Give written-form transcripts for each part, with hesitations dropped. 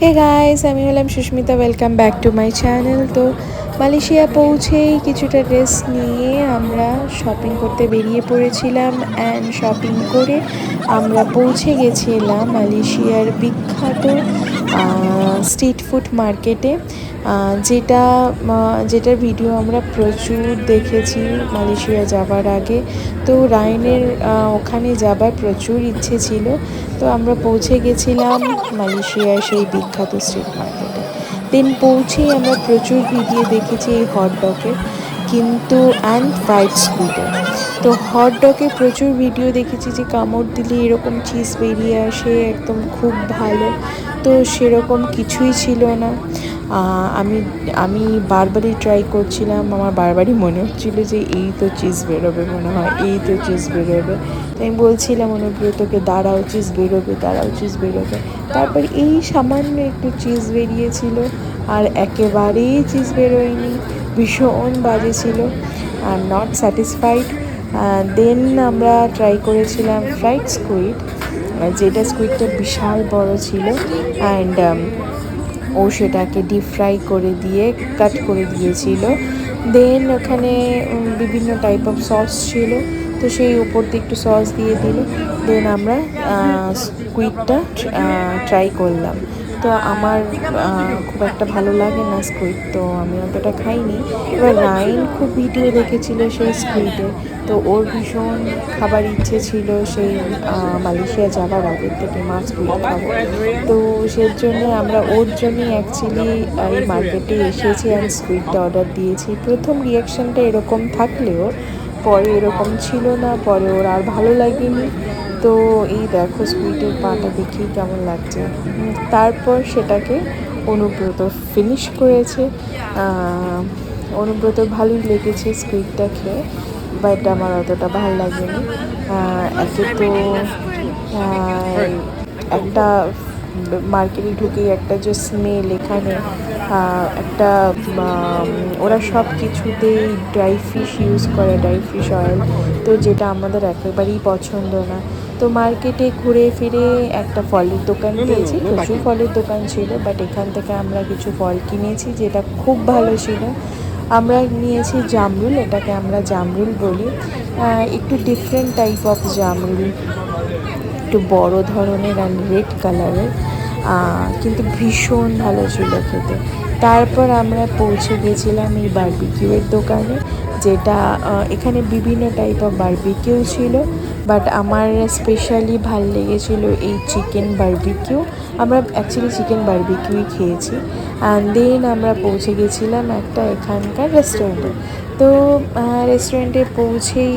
হে guys, আমি হলাম Susmita. Welcome back to my channel. তো মালয়েশিয়া পৌঁছেই কিছুটা রেস্ট নিয়ে আমরা শপিং করতে বেরিয়ে পড়েছিলাম। অ্যান্ড শপিং করে আমরা পৌঁছে গেছিলাম মালয়েশিয়ার বিখ্যাত স্ট্রিট ফুড মার্কেটে, যেটার ভিডিও আমরা প্রচুর দেখেছি মালয়েশিয়া যাবার আগে। তো রায়নের ওখানে যাবার প্রচুর ইচ্ছে ছিল। তো আমরা পৌঁছে গেছিলাম মালয়েশিয়ার সেই বিখ্যাত স্ট্রিট মার্কেটে। দেন পৌঁছেই আমরা প্রচুর ভিডিও দেখেছি এই হটডগের, কিন্তু অ্যান্ড ফ্রাইড স্কুইডের। তো হটডগে প্রচুর ভিডিও দেখেছি যে কামড় দিলে এরকম চিজ বেরিয়ে আসে, একদম খুব ভালো। তো সেরকম কিছুই ছিল না। আমি আমি বারবারই ট্রাই করছিলাম, আমার বারবারই মনে হচ্ছিলো যে এই তো চিজ বেরোবে, মনে হয় এই তো চিজ বেরোবে। তো আমি বলছিলাম অনুব্রতকে, দাঁড়াও চিজ বেরোবে, দাঁড়াও চিজ বেরোবে। তারপর এই সামান্য একটু চিজ বেরিয়েছিল, আর একেবারেই চিজ বেরোয়নি, ভীষণ বাজে ছিল। I am not satisfied. Then আমরা ট্রাই করেছিলাম ফ্রাইড স্কুইড, যেটা স্কুইডটা বিশাল বড় ছিল। অ্যান্ড ও সেটাকে ডিপ ফ্রাই করে দিয়ে কাট করে দিয়েছিল। দেন ওখানে বিভিন্ন টাইপ অফ সস ছিল, তো সেই উপর দিয়ে একটু সস দিয়ে দিল। দেন আমরা স্কুইডটা ট্রাই করলাম। তো আমার খুব একটা ভালো লাগে না স্কুইড, তো আমি অতটা খাইনি। এবার রাইন খুব ভিডিও দেখেছিল সেই স্কুইডে, তো ওর ভীষণ খাবার ইচ্ছে ছিল সেই মালয়েশিয়া যাওয়ার আগের থেকে মাছ স্কুইড খাবো। তো সেই জন্য আমরা ওর জন্যই অ্যাকচুয়ালি এই মার্কেটে এসেছি অ্যান্ড স্কুইডটা অর্ডার দিয়েছি। প্রথম রিয়াকশানটা এরকম থাকলেও পরে এরকম ছিল না, পরে ওর আর ভালো লাগেনি। তো এই দেখো স্কুইডের পাটা দেখেই কেমন লাগছে। তারপর সেটাকে অনুব্রত ফিনিশ করেছে। অনুব্রত ভালোই লেগেছে স্কুইডটা খেয়ে, বাট আমার অতটা ভালো লাগেনি। একে তো একটা মার্কেটে ঢুকেই একটা যে স্মেল, এখানে একটা ওরা সব কিছুতেই ড্রাই ফিশ ইউজ করে, ড্রাই ফিশ অয়েল, তো যেটা আমাদের একেবারেই পছন্দ না। তো মার্কেটে ঘুরে ফিরে একটা ফলের দোকান পেয়েছি, প্রচুর ফলের দোকান ছিল, বাট এখান থেকে আমরা কিছু ফল কিনেছি যেটা খুব ভালো ছিল। আমরা নিয়েছি জামরুল, এটাকে আমরা জামরুল বলি, একটু ডিফারেন্ট টাইপ অফ জামরুল, একটু বড় ধরনের আর রেড কালারের, কিন্তু ভীষণ ভালো ছিল খেতে। তারপর আমরা পৌঁছে গেছিলাম এই বারবিকিউয়ের দোকানে, যেটা এখানে বিভিন্ন টাইপ অফ বারবিকিউ ছিল, বাট আমার স্পেশালি ভাল লেগেছিলো এই চিকেন বারবিকিউ। আমরা অ্যাকচুয়ালি চিকেন বারবিকিউই খেয়েছি। অ্যান্ড দেন আমরা পৌঁছে গেছিলাম একটা এখানকার রেস্টুরেন্টে। তো রেস্টুরেন্টে পৌঁছেই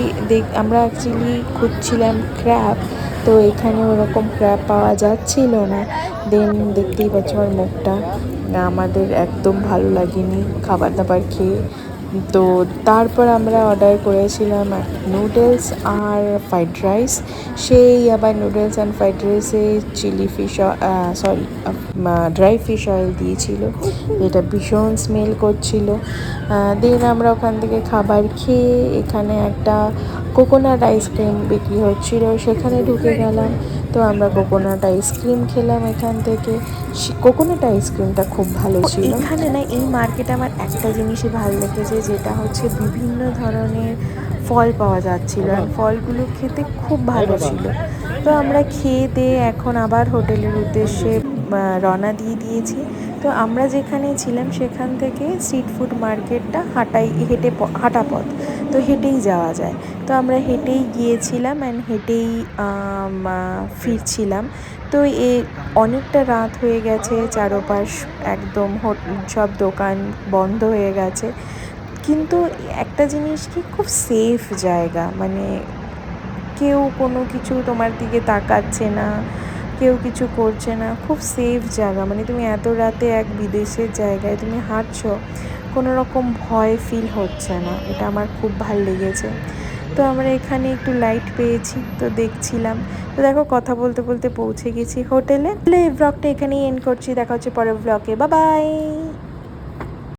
আমরা অ্যাকচুয়ালি খুঁজছিলাম ক্র্যাব, তো এখানে ওরকম ক্র্যাব পাওয়া যাচ্ছিল না। দেন দেখতেই পাচ্ছ আমার মুখটা, আমাদের একদম ভালো লাগেনি খাবার দাবার খেয়ে। তো তারপর আমরা অর্ডার করেছিলাম নুডলস আর ফ্রাইড রাইস। সেই আবার নুডলস অ্যান্ড ফ্রাইড রাইসে chilli fish, dry fish oil দিয়েছিল, যেটা ভীষণ স্মেল করছিল। দেন আমরা ওখান থেকে খাবার খেয়ে এখানে একটা কোকোনাট আইসক্রিম বিক্রি হচ্ছিল, সেখানে ঢুকে গেলাম। তো আমরা কোকোনাট আইসক্রিম খেলাম এখান থেকে। কোকোনাট আইসক্রিমটা খুব ভালো ছিল। এখানে না এই মার্কেটে আমার একটা জিনিসই ভালো লেগেছে, যেটা হচ্ছে বিভিন্ন ধরনের ফল পাওয়া যাচ্ছিলো, আর ফলগুলো খেতে খুব ভালো ছিল। তো আমরা খেয়ে দিয়ে এখন আবার হোটেলের উদ্দেশ্যে রওনা দিয়ে দিয়েছি। তো আমরা যেখানে ছিলাম সেখান থেকে স্ট্রিট ফুড মার্কেটটা হাঁটা পথ, তো হেঁটেই যাওয়া যায়। তো আমরা হেঁটেই গিয়েছিলাম অ্যান্ড হেঁটেই ফিরছিলাম। তো অনেকটা রাত হয়ে গেছে, চারপাশ একদম সব দোকান বন্ধ হয়ে গেছে, কিন্তু একটা জিনিস কি, খুব সেফ জায়গা, মানে কেউ কোনো কিছু তোমার দিকে তাকাচ্ছে না, কেউ কিছু করছে না, খুব সেফ জায়গা। মানে তুমি এত রাতে এক বিদেশের জায়গায় তুমি হাঁটছো, কোনো রকম ভয় ফিল হচ্ছে না, এটা আমার খুব ভালো লেগেছে। তো আমরা এখানে একটু লাইট পেয়েছি, তো দেখছিলাম। তো দেখো কথা বলতে বলতে পৌঁছে গেছি হোটেলে। এই ব্লগটা এখানেই এন্ড করছি, দেখা হচ্ছে পরের ব্লগে, বাই বাই।